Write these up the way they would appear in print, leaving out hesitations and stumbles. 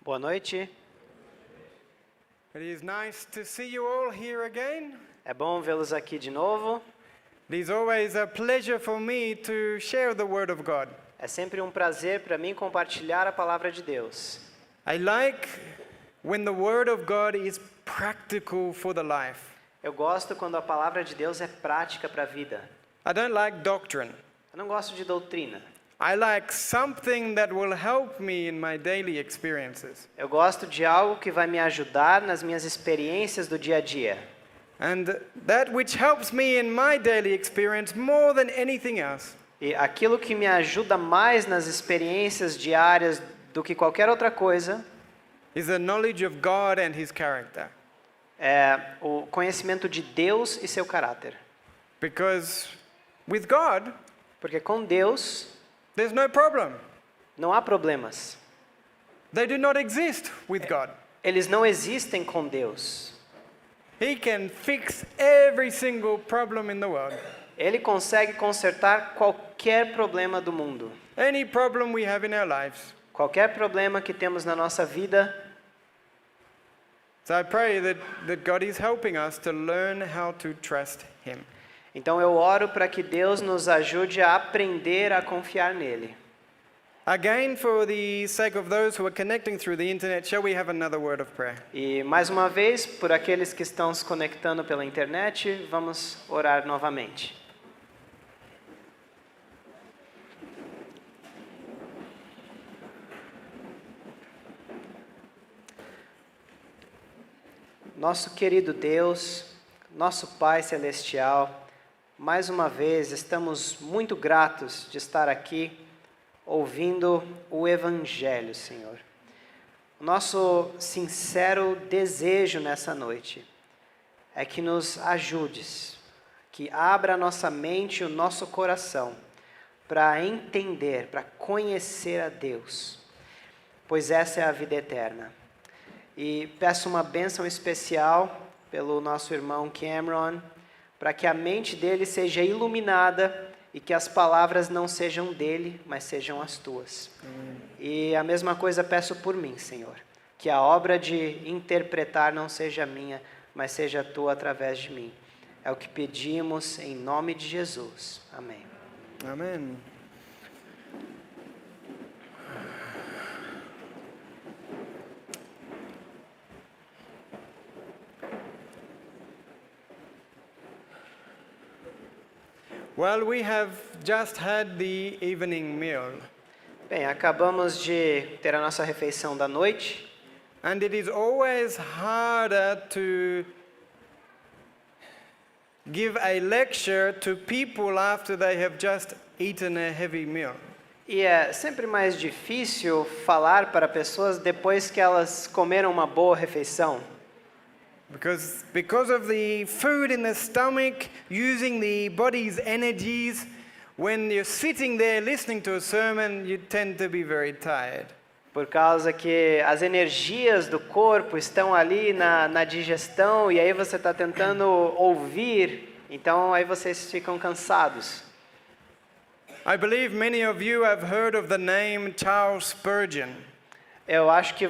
Boa noite. It is nice to see you all here again. É bom vê-los aqui de novo. It is always a pleasure for me to share the Word of God. É sempre um prazer para mim compartilhar a palavra de Deus. I like when the Word of God is practical for the life. Eu gosto quando a palavra de Deus é prática para a vida. I don't like doctrine. Eu não gosto de doutrina. I like something that will help me in my daily experiences. Eu gosto de algo que vai me ajudar nas minhas experiências do dia a dia. And that which helps me in my daily experience more than anything else E aquilo que me ajuda mais nas experiências diárias do que qualquer outra coisa is the knowledge of God and His character. é o conhecimento de Deus e seu caráter. Because with God, Porque com Deus there's no problem. não há problemas. They do not exist with God. Eles não existem com Deus. He can fix every single problem in the world. Ele consegue consertar qualquer problema do mundo. Any problem we have in our lives. Qualquer problema que temos na nossa vida. So I pray that God is helping us to learn how to trust Him. Então eu oro para que Deus nos ajude a aprender a confiar nele. Again, for the sake of those who are connecting through the internet, shall we have another word of prayer? E mais uma vez, por aqueles que estão se conectando pela internet, vamos orar novamente. Nosso querido Deus, nosso Pai Celestial, mais uma vez estamos muito gratos de estar aqui ouvindo o Evangelho, Senhor. O nosso sincero desejo nessa noite é que nos ajudes, que abra a nossa mente e o nosso coração para entender, para conhecer a Deus, pois essa é a vida eterna. E peço uma bênção especial pelo nosso irmão Cameron, para que a mente dele seja iluminada e que as palavras não sejam dele, mas sejam as tuas. E a mesma coisa peço por mim, Senhor, que a obra de interpretar não seja minha, mas seja tua através de mim. É o que pedimos em nome de Jesus. Amém. Amen. Well, we have just had the evening meal, Bem, acabamos de ter a nossa refeição da noite. and it is always harder to give a lecture to people after they have just eaten a heavy meal. E é sempre mais difícil falar para pessoas depois que elas comeram uma boa refeição. Because of the food in the stomach, using the body's energies, when you're sitting there listening to a sermon, you tend to be very tired. Por causa que as energias do corpo estão ali na digestão e aí você está tentando ouvir, então aí vocês ficam cansados. I believe many of you have heard of the name Charles Spurgeon. Eu acho que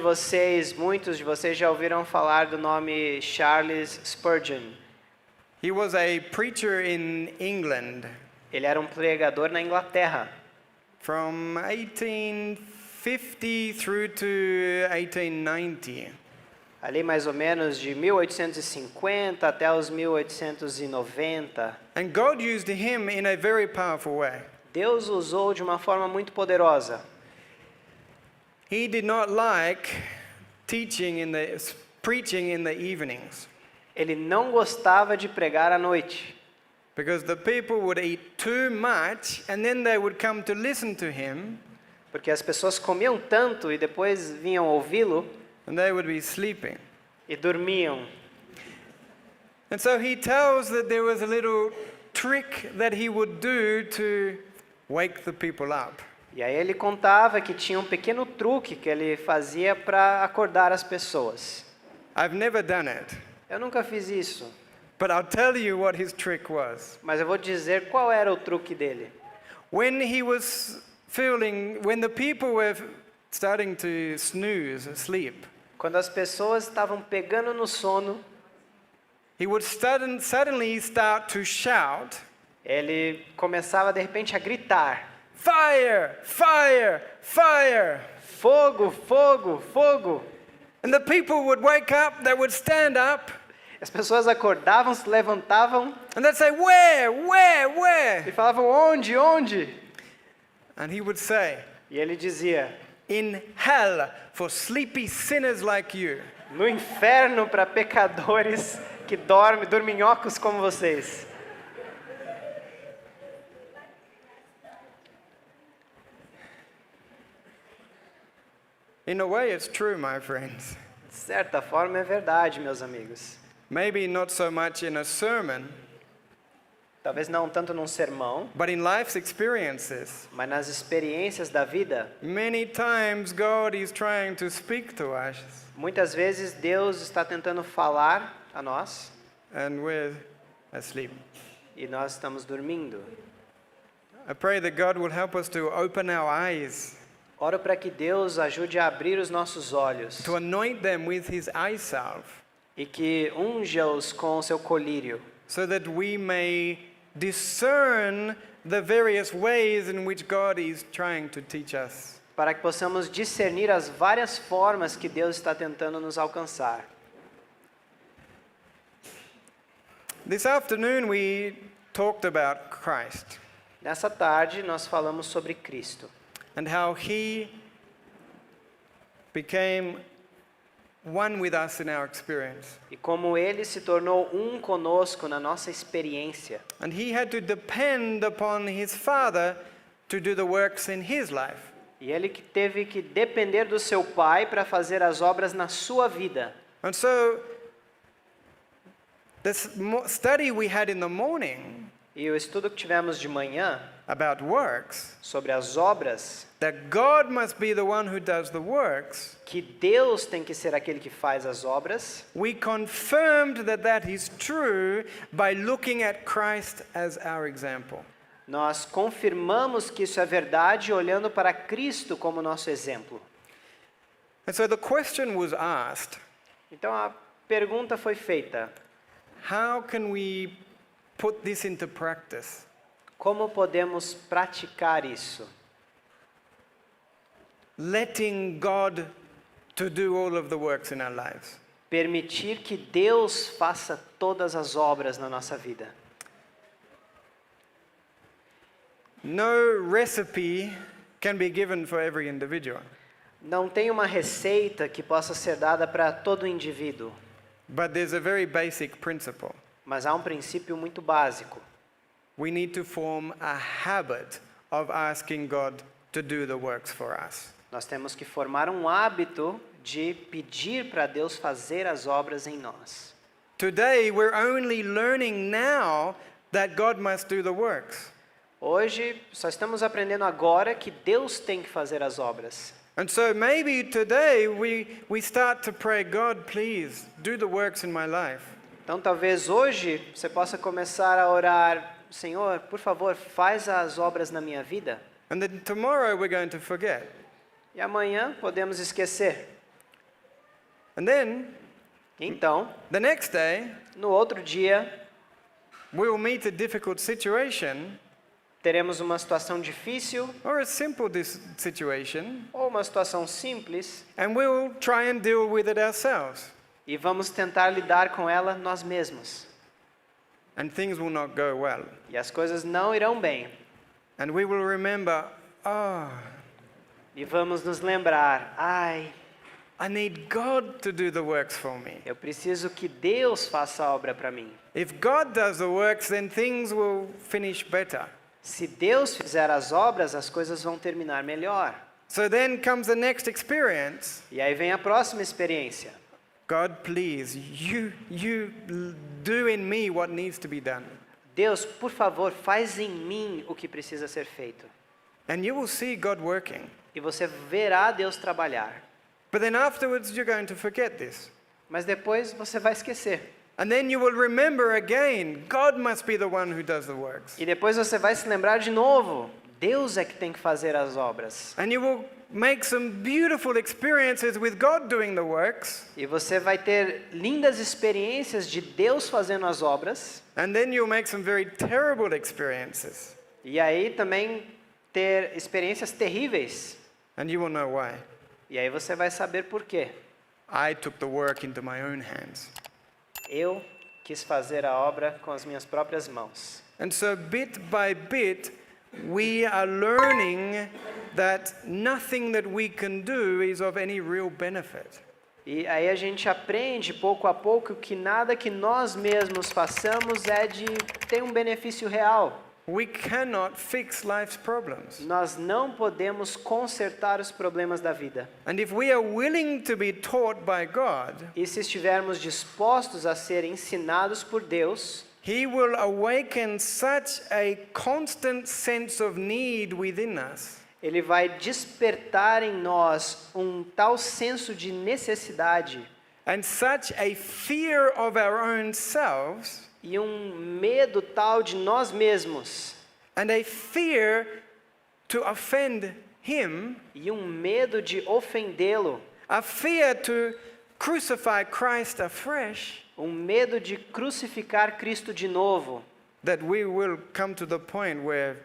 muitos de vocês já ouviram falar do nome Charles Spurgeon. He was a preacher in England Ele era um pregador na Inglaterra, from 1850 through to 1890. ali mais ou menos de 1850 até os 1890. And God used him in a very powerful way. Deus o usou de uma forma muito poderosa. He did not like preaching in the evenings, Ele não gostava de pregar à noite, because the people would eat too much and then they would come to listen to him porque as pessoas comiam tanto e depois vinham ouvi-lo and they would be sleeping. e dormiam. And so he tells that there was a little trick that he would do to wake the people up. E aí ele contava que tinha um pequeno truque que ele fazia para acordar as pessoas. I've never done it, Eu nunca fiz isso, but I'll tell you what his trick was. mas eu vou dizer qual era o truque dele. When the people were starting to snooze, sleep, Quando as pessoas estavam pegando no sono, he would suddenly start to shout, ele começava de repente a gritar: "Fire! Fire! Fire!" fogo, fogo, fogo. And the people would wake up, they would stand up, As pessoas acordavam, se levantavam and they'd say, "Where? Where? e Where?" falavam: onde, onde? And he would say, E ele dizia: "In hell for sleepy sinners like you." no inferno para pecadores que dormem, dorminhocos como vocês. In a way, it's true, my friends. De certa forma é verdade, meus amigos. Maybe not so much in a sermon, Talvez não tanto num sermão, but in life's experiences. mas nas experiências da vida. Many times God is trying to speak to us, Muitas vezes Deus está tentando falar a nós and we're asleep. e nós estamos dormindo. I pray that God will help us to open our eyes, Oro para que Deus ajude a abrir os nossos olhos to anoint them with His eye salve, e que unja-os com o seu colírio, so that we may discern the various ways in which God is trying to teach us. para que possamos discernir as várias formas que Deus está tentando nos alcançar. This afternoon we talked about Christ Nessa tarde nós falamos sobre Cristo and how He became one with us in our experience. e como Ele se tornou um conosco na nossa experiência. And He had to depend upon His Father to do the works in His life. E Ele que teve que depender do seu Pai para fazer as obras na sua vida. And so, this study we had in the morning E o estudo que tivemos de manhã about works, sobre as obras, that God must be the one who does the works, que Deus tem que ser aquele que faz as obras, we confirmed that that is true by looking at Christ as our example. nós confirmamos que isso é verdade olhando para Cristo como nosso exemplo. And so the question was asked, Então a pergunta foi feita: how can we put this into practice? como podemos praticar isso? Letting God to do all of the works in our lives. Permitir que Deus faça todas as obras na nossa vida. No recipe can be given for every individual, Não tem uma receita que possa ser dada para todo indivíduo, but there's a very basic principle. mas há um princípio muito básico. We need to form a habit of asking God to do the works for us. Nós temos que formar um hábito de pedir para Deus fazer as obras em nós. Today, we're only learning now that God must do the works. Hoje, só estamos aprendendo agora que Deus tem que fazer as obras. And so maybe today we start to pray, God, please do the works in my life. Então, talvez hoje você possa começar a orar: Senhor, por favor, faz as obras na minha vida. And then tomorrow we're going to forget. E amanhã podemos esquecer. And then Então, the next day, no outro dia, we will meet a difficult situation teremos uma situação difícil or a simple situation, ou uma situação simples and we will try and deal with it ourselves. e vamos tentar lidar com ela nós mesmos. And things will not go well. E as coisas não irão bem. And we will remember, E vamos nos lembrar: ai, I need God to do the works for me. eu preciso que Deus faça a obra para mim. If God does the works, then things will finish better. Se Deus fizer as obras, as coisas vão terminar melhor. So then comes the next experience. E aí vem a próxima experiência. God, please, you do in me what needs to be done. Deus, por favor, faz em mim o que precisa ser feito. And you will see God working. E você verá Deus trabalhar. But then afterwards you're going to forget this. Mas depois você vai esquecer. And then you will remember again, God must be the one who does the works. E depois você vai se lembrar de novo: Deus é que tem que fazer as obras. And you will make some beautiful experiences with God doing the works. E você vai ter lindas experiências de Deus fazendo as obras. And then you'll make some very terrible experiences. E aí também ter experiências terríveis. And you will know why. E aí você vai saber por quê. I took the work into my own hands. Eu quis fazer a obra com as minhas próprias mãos. And so bit by bit, we are learning that nothing that we can do is of any real benefit. E aí a gente aprende pouco a pouco que nada que nós mesmos façamos tem um benefício real. We cannot fix life's problems. Nós não podemos consertar os problemas da vida. And if we are willing to be taught by God, E se estivermos dispostos a ser ensinados por Deus, He will awaken such a constant sense of need within us Ele vai despertar em nós um tal senso de necessidade and such a fear of our own selves e um medo tal de nós mesmos and a fear to offend Him, e um medo de ofendê-lo, a fear to crucify Christ afresh, um medo de crucificar Cristo de novo, that we will come to the point where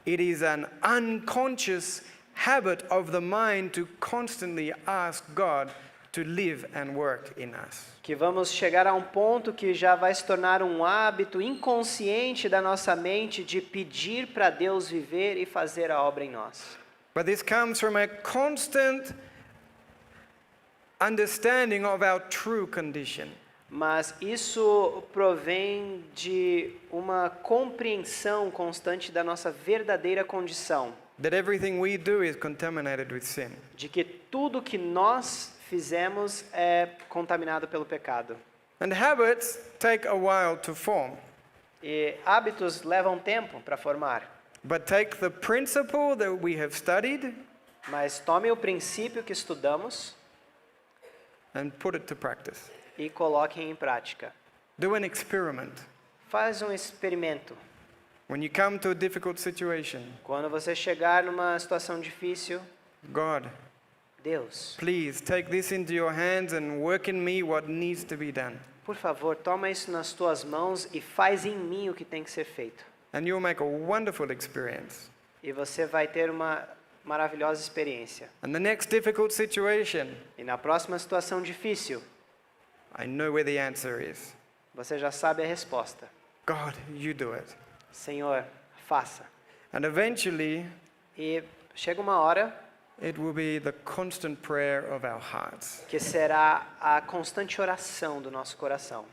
it is an unconscious habit of the mind to constantly ask God to live and work in us. que vamos chegar a um ponto que já vai se tornar um hábito inconsciente da nossa mente de pedir para Deus viver e fazer a obra em nós. But this comes from a constant understanding of our true condition. Mas isso provém de uma compreensão constante da nossa verdadeira condição, That everything we do is contaminated with sin. de que tudo que nós fizemos é contaminado pelo pecado. And habits take a while to form. E hábitos levam tempo para formar, But take the principle that we have studied mas tome o princípio que estudamos and put it to practice. e coloque em prática. Do an experiment. Faz um experimento. When you come to a difficult situation, Quando você chegar numa situação difícil, God, Deus, please take this into your hands and work in me what needs to be done. por favor, toma isso nas tuas mãos e faz em mim o que tem que ser feito. And you'll make a wonderful experience. E você vai ter uma maravilhosa experiência. And the next difficult situation, E na próxima situação difícil, I know where the answer is. você já sabe a resposta. God, you do it. Senhor, faça. And eventually, E chega uma hora it will be the constant prayer of our hearts. que será a constante oração do nosso coração.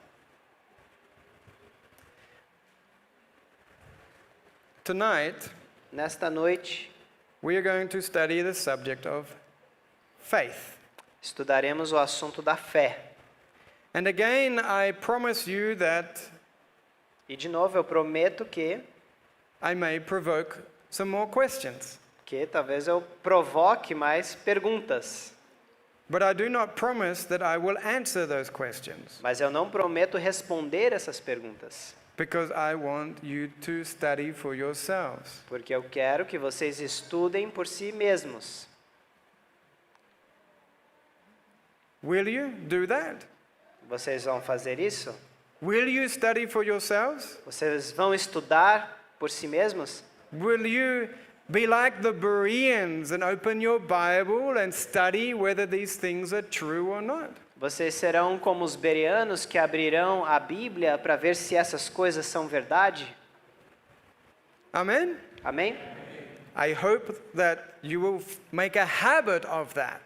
Tonight, Nesta noite, we are going to study the subject of faith. estudaremos o assunto da fé. And again, I promise you that E de novo eu prometo que I may provoke some more questions. talvez eu provoque mais perguntas, But I do not promise that I will answer those questions mas eu não prometo responder essas perguntas, because I want you to study for yourselves. porque eu quero que vocês estudem por si mesmos. Will you do that? Vocês vão fazer isso? Will you study for yourselves? Vocês vão estudar por si mesmos? Will you be like the Bereans and open your Bible and study whether these things are true or not? Vocês serão como os bereanos que abrirão a Bíblia para ver se essas coisas são verdade? Amen? Amém? I hope that you will make a habit of that.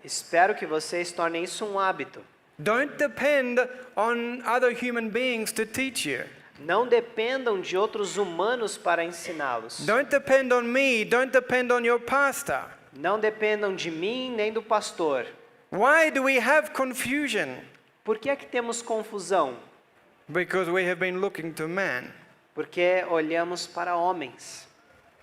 Espero que vocês tornem isso um hábito. Don't depend on other human beings to teach you. Não dependam de outros humanos para ensiná-los. Don't depend on me. Don't depend on your pastor. Não dependam de mim nem do pastor. Why do we have confusion? Por que é que temos confusão? Because we have been looking to man. Porque olhamos para homens.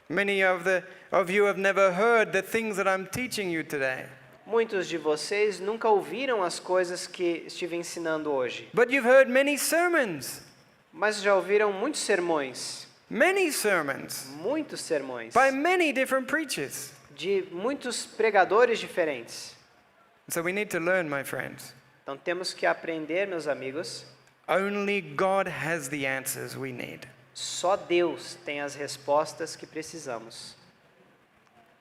Many of you have never heard the things that I'm teaching you today. Muitos de vocês nunca ouviram as coisas que estive ensinando hoje. But you've heard many sermons. Mas já ouviram muitos sermões. many sermons muitos sermões by many different preachers. de muitos pregadores diferentes. So we need to learn, my friends. Então temos que aprender, meus amigos. Only God has the answers we need. Só Deus tem as respostas que precisamos.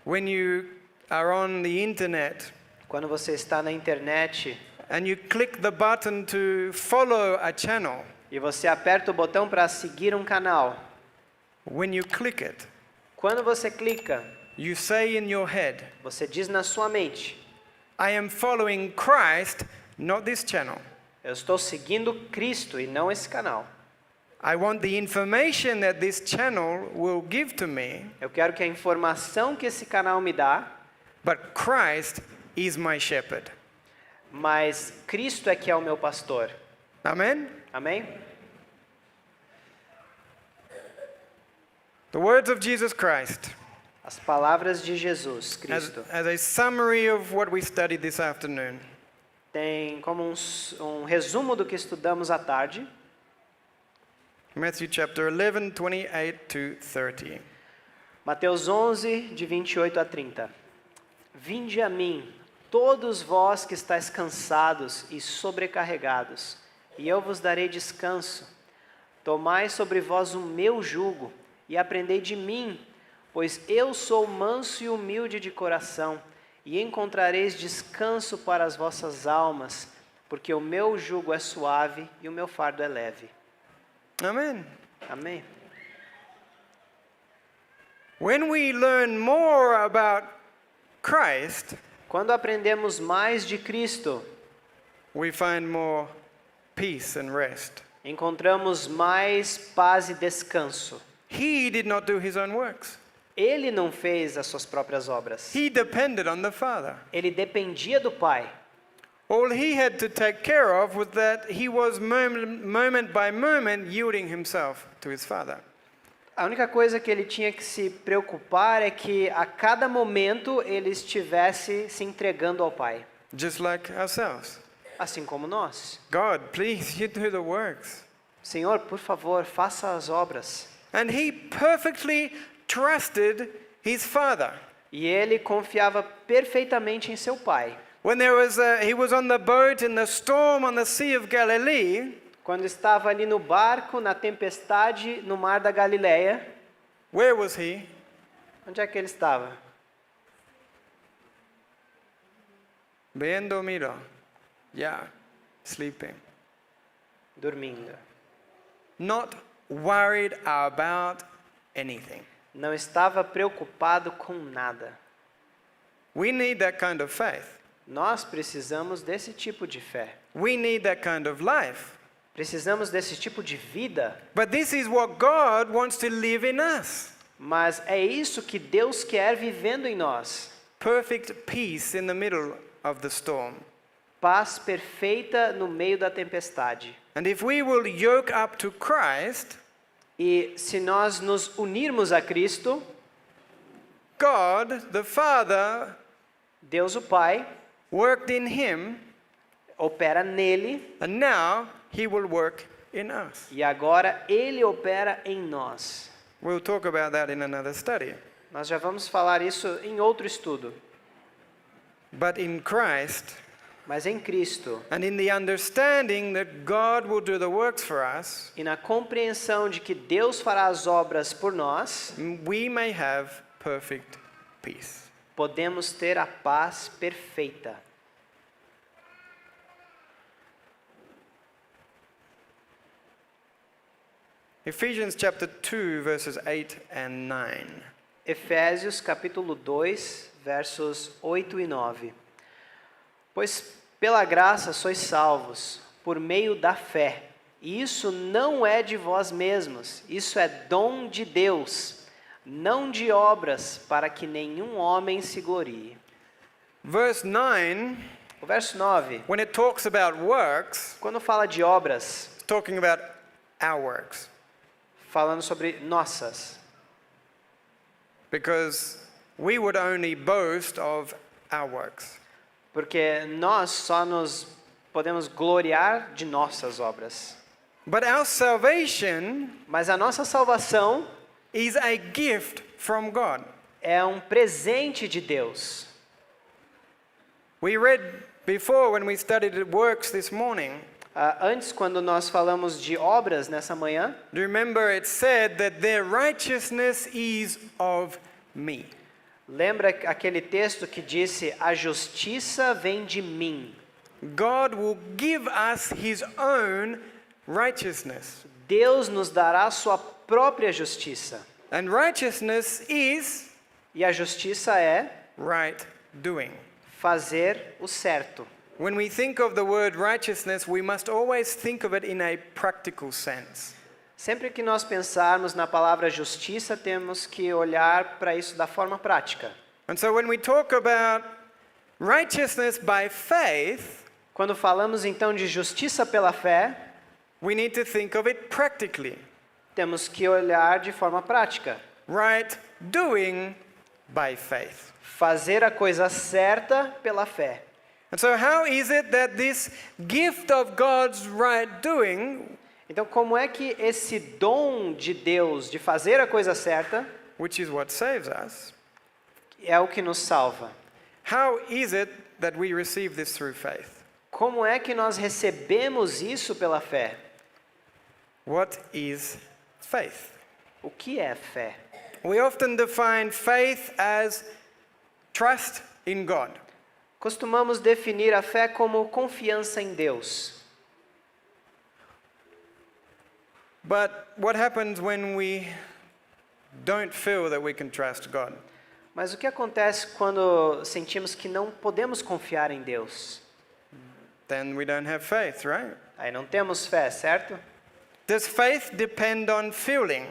When you are on the internet Quando você está na internet and you click the button to follow a channel, e você aperta o botão para seguir um canal, when you click it, quando você clica, you say in your head, você diz na sua mente: I am following Christ, not this channel. eu estou seguindo Cristo e não esse canal. I want the information that this channel will give to me, Eu quero que a informação que esse canal me dá, but Christ is my shepherd. mas Cristo é que é o meu pastor. Amen? Amém? The words of Jesus Christ, As palavras de Jesus Cristo as a summary of what we studied this afternoon. tem como um resumo do que estudamos à tarde. Matthew chapter 11, 28 to 30. Mateus 11, de 28 a 30. Vinde a mim, todos vós que estáis cansados e sobrecarregados, e eu vos darei descanso. Tomai sobre vós o meu jugo, e aprendei de mim, pois eu sou manso e humilde de coração, e encontrareis descanso para as vossas almas, porque o meu jugo é suave e o meu fardo é leve. Amen. Amém? When we learn more about Christ, Quando aprendemos mais de Cristo, we find more peace and rest. encontramos mais paz e descanso. He did not do his own works. Ele não fez as suas próprias obras. He depended on the Father. Ele dependia do Pai. All he had to take care of was that he was moment by moment yielding himself to his Father. A única coisa que ele tinha que se preocupar é que a cada momento ele estivesse se entregando ao Pai. Just like ourselves. Assim como nós. God, please, you do the works. Senhor, por favor, faça as obras. And he perfectly trusted his Father. E ele confiava perfeitamente em seu Pai. When he was on the boat in the storm on the Sea of Galilee, Quando estava ali no barco, na tempestade, no mar da Galileia, where was he? onde é que ele estava? Bien dormido. Yeah, sleeping. Dormindo. Not worried about anything. Não estava preocupado com nada. We need that kind of faith. Nós precisamos desse tipo de fé. We need that kind of life. Precisamos desse tipo de vida. But this is what God wants to live in us. Mas é isso que Deus quer vivendo em nós. Perfect peace in the middle of the storm. Paz perfeita no meio da tempestade. And if we will yoke up to Christ, E se nós nos unirmos a Cristo, God, the Father, Deus o Pai worked in him, opera nele and now he will work in us. e agora ele opera em nós. We'll talk about that in another study. Nós já vamos falar isso em outro estudo. But in Christ, Mas em Cristo and in the understanding that God will do the works for us, e na compreensão de que Deus fará as obras por nós, we may have perfect peace. podemos ter a paz perfeita. Ephesians chapter 2 verses 8 and 9. Efésios capítulo 2, versos 8 e 9. Pois pela graça sois salvos, por meio da fé. E isso não é de vós mesmos, isso é dom de Deus, não de obras, para que nenhum homem se glorie. Verse 9, O verso 9, when it talks about works, quando fala de obras, it's talking about our works. falando sobre nossas, Because we would only boast of our works. porque nós só nos podemos gloriar de nossas obras. But our salvation Mas a nossa salvação is a gift from God. É um presente de Deus. We read before when we studied works this morning. Antes, quando nós falamos de obras nessa manhã, Do you remember it said that their righteousness is of me? lembra aquele texto que disse: a justiça vem de mim. God will give us his own righteousness. Deus nos dará a sua própria justiça. And righteousness is E a justiça é right doing. fazer o certo. When we think of the word righteousness, we must always think of it in a practical sense. Sempre que nós pensarmos na palavra justiça, temos que olhar para isso da forma prática. And so when we talk about righteousness by faith, Quando falamos então de justiça pela fé, we need to think of it practically. temos que olhar de forma prática. Right doing by faith. Fazer a coisa certa pela fé. And so how is it that this gift of God's right doing, Então, como é que esse dom de Deus de fazer a coisa certa which is what saves us, é o que nos salva? how is it that we receive this through faith? Como é que nós recebemos isso pela fé? What is faith? O que é fé? We often define faith as trust in God. Costumamos definir a fé como confiança em Deus. But what happens when we don't feel that we can trust God? Mas o que acontece quando sentimos que não podemos confiar em Deus? Then we don't have faith, right? Aí não temos fé, certo? Does faith depend on feeling?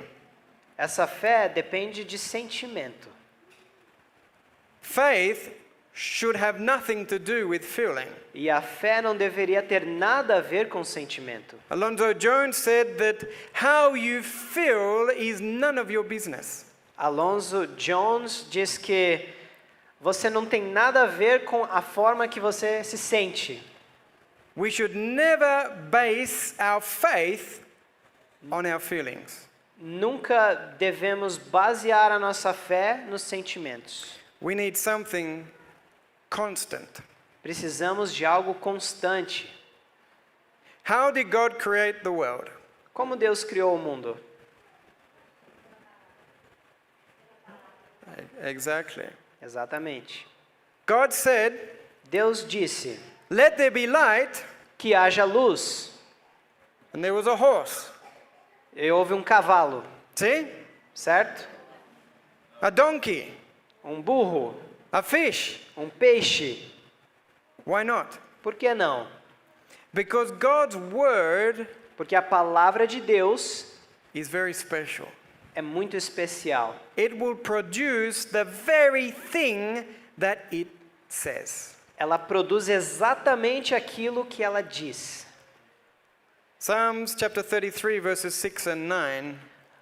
Essa fé depende de sentimento. Faith should have nothing to do with feeling. E a fé não deveria ter nada a ver com sentimento. Alonzo Jones said that how you feel is none of your business. Alonzo Jones diz que você não tem nada a ver com a forma que você se sente. We should never base our faith on our feelings. Nunca devemos basear a nossa fé nos sentimentos. We need something constant. Precisamos de algo constante. How did God create the world? Como Deus criou o mundo? Exactly. Exatamente. God said, Deus disse "Let there be light," que haja luz. and there was a horse. E houve um cavalo, See? certo? A donkey, Um burro, a fish. um peixe. Why not? Por que não? Because God's word Porque a palavra de Deus is very special. é muito especial. It will produce the very thing that it says. Ela produz exatamente aquilo que ela diz. Psalms chapter 33 verses 6 and 9.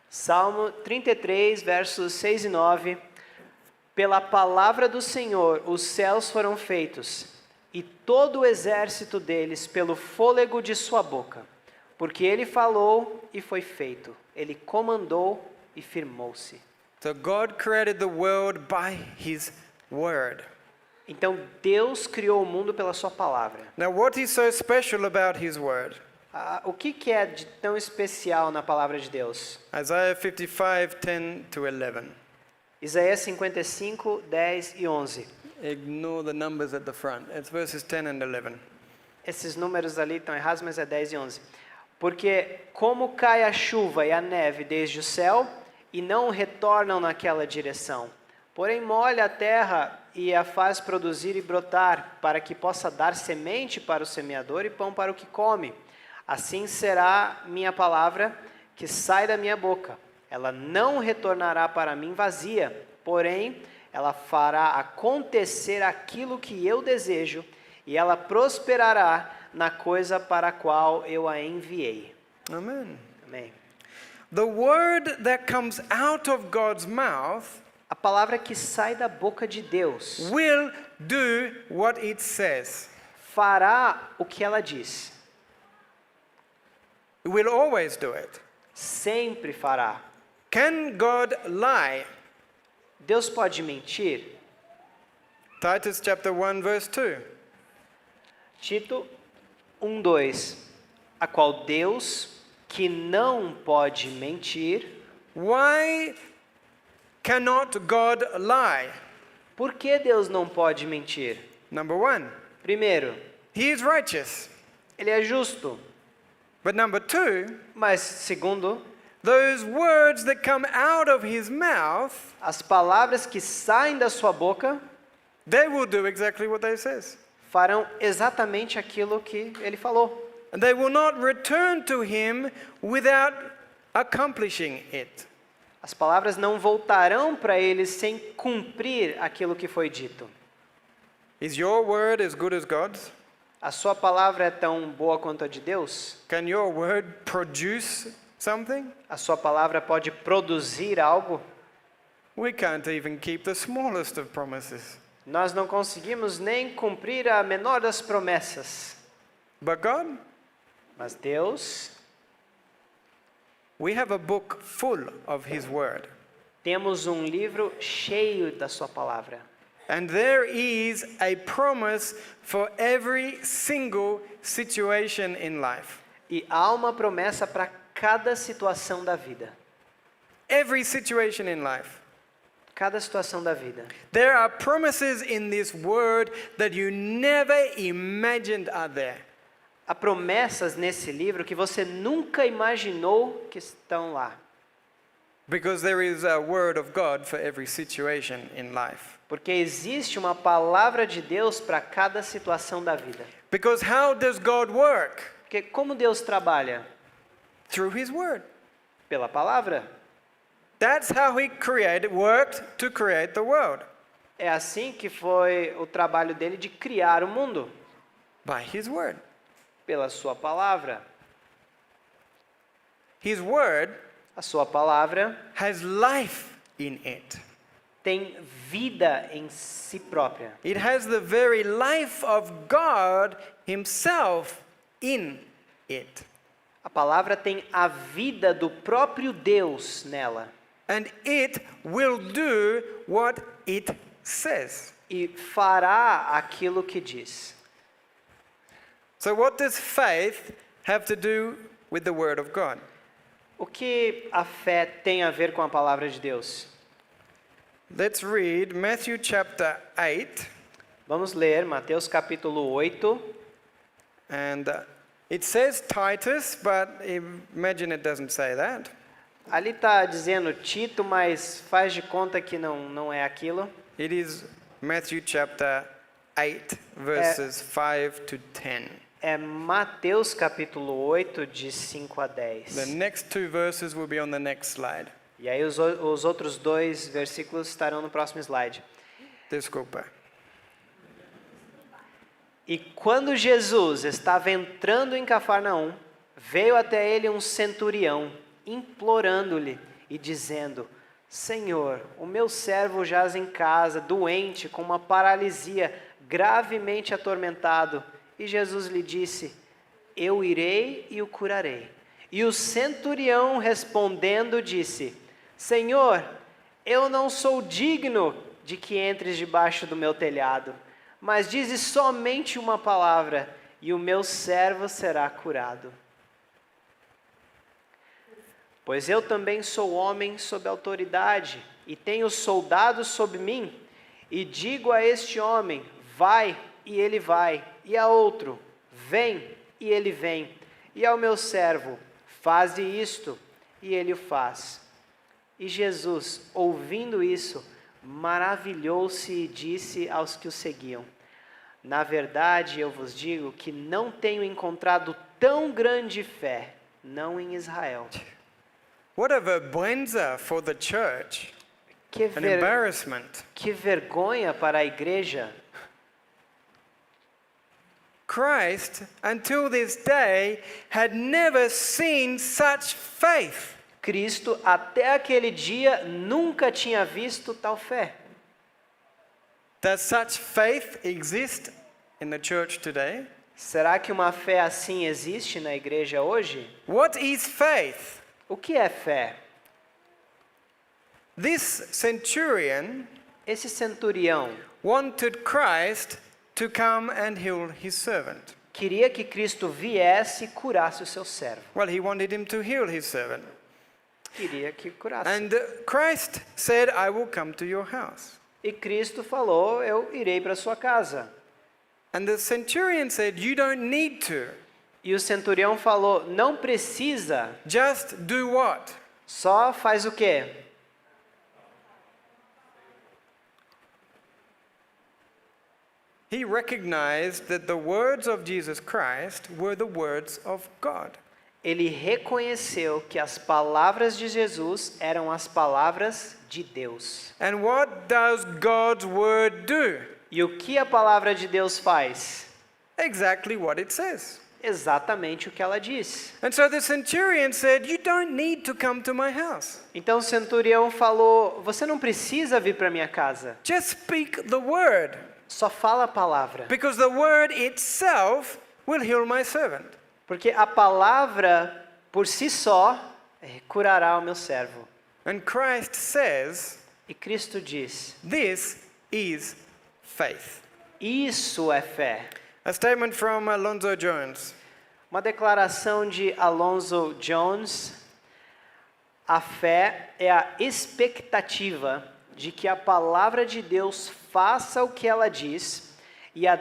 Salmo 33, versos 6 e 9. Pela palavra do Senhor os céus foram feitos, e todo o exército deles pelo fôlego de sua boca. Porque ele falou e foi feito. Ele comandou e firmou-se. So God created the world by his word. Então Deus criou o mundo pela sua palavra. Now what is so special about his word? O que é de tão especial na palavra de Deus? Isaiah 55, 10 to 11. Isaías 55, 10 e 11. Ignore the numbers at the front. It's verses 10 and 11. Esses números ali estão errados, mas é 10 e 11. Porque como cai a chuva e a neve desde o céu, e não retornam naquela direção, porém molha a terra e a faz produzir e brotar, para que possa dar semente para o semeador e pão para o que come. Assim será minha palavra que sai da minha boca. Ela não retornará para mim vazia, porém ela fará acontecer aquilo que eu desejo, e ela prosperará na coisa para a qual eu a enviei. Amen. Amém. The word that comes out of God's mouth A palavra que sai da boca de Deus will do what it says. fará o que ela diz. It will always do it. Sempre fará. Can God lie? Deus pode mentir? Titus chapter 1 verse 2. Tito 1:2, a qual Deus, que não pode mentir, Why cannot God lie? por que Deus não pode mentir? Number 1, Primeiro, he is righteous. ele é justo, But number 2, mas segundo, those words that come out of his mouth, as palavras que saem da sua boca they will do exactly what they says. farão exatamente aquilo que ele falou. And they will not return to him without accomplishing it. As palavras não voltarão para ele sem cumprir aquilo que foi dito. Is your word as good as God's? A sua palavra é tão boa quanto a de Deus? Can your word produce something? A sua palavra pode produzir algo? We can't even keep the smallest of promises. Nós não conseguimos nem cumprir a menor das promessas. But God, Mas Deus, we have a book full of his word. temos um livro cheio da sua palavra. And there is a promise for every single situation in life. E há uma promessa para cada situação da vida. Every situation in life. Cada situação da vida. There are promises in this word that you never imagined are there. Há promessas nesse livro que você nunca imaginou que estão lá. Because there is a word of God for every situation in life. Porque existe uma palavra de Deus para cada situação da vida. Because how does God work? Porque como Deus trabalha? Through his word. Pela palavra. That's how he worked to create the world. É assim que foi o trabalho dele de criar o mundo. By his word. Pela sua palavra. His word A sua palavra has life in it. tem vida em si própria. It has the very life of God himself in it. A palavra tem a vida do próprio Deus nela. And it will do what it says. E fará aquilo que diz. So what does faith have to do with the word of God? O que a fé tem a ver com a palavra de Deus? Let's read Matthew chapter 8. Vamos ler Mateus capítulo 8. And it says Titus, but imagine it doesn't say that. Ali está dizendo Tito, mas faz de conta que não é aquilo. It is Matthew chapter 8, verses 5 to 10. É Mateus capítulo 8, de 5 a 10. The next two verses will be on the next slide. E aí os outros dois versículos estarão no próximo slide. Desculpa. E quando Jesus estava entrando em Cafarnaum, veio até ele um centurião, implorando-lhe e dizendo: Senhor, o meu servo jaz em casa, doente, com uma paralisia, gravemente atormentado. E Jesus lhe disse: Eu irei e o curarei. E o centurião respondendo disse: Senhor, eu não sou digno de que entres debaixo do meu telhado, mas dize somente uma palavra, e o meu servo será curado. Pois eu também sou homem sob autoridade, e tenho soldados sob mim, e digo a este homem: vai, e ele vai, e a outro: vem, e ele vem, e ao meu servo: faze isto, e ele o faz. E Jesus, ouvindo isso, maravilhou-se e disse aos que o seguiam: Na verdade, eu vos digo que não tenho encontrado tão grande fé, não em Israel. What a vergüenza for the church. An embarrassment. Que vergonha para a igreja. Christ, until this day, had never seen such faith. Cristo, até aquele dia, nunca tinha visto tal fé. Does such faith exist in the church today? Será que uma fé assim existe na igreja hoje? What is faith? O que é fé? This centurion Esse centurião wanted Christ to come and heal his servant. queria que Cristo viesse e curasse o seu servo. Well, he wanted him to heal his servant. Queria que curasse. And Christ said, I will come to your house. E Cristo falou, eu irei para sua casa. And the centurion said, you don't need to. E o centurião falou, não precisa, Just do what? só faz o quê? He recognized that the words of Jesus Christ were the words of God. Ele reconheceu que as palavras de Jesus eram as palavras de Deus. And what does God's word do? E o que a palavra de Deus faz? Exactly what it says. Exatamente o que ela diz. And so the centurion said, you don't need to come to my house. Então o centurião falou, você não precisa vir para minha casa. Just speak the word, Só fala a palavra. because the word itself will heal my servant. Porque a palavra, por si só, curará o meu servo. And Christ says, E Cristo diz, this is faith. isso é fé. A statement from Alonzo Jones. Uma declaração de Alonzo Jones. A fé é a expectativa de que a palavra de Deus faça o que ela diz e a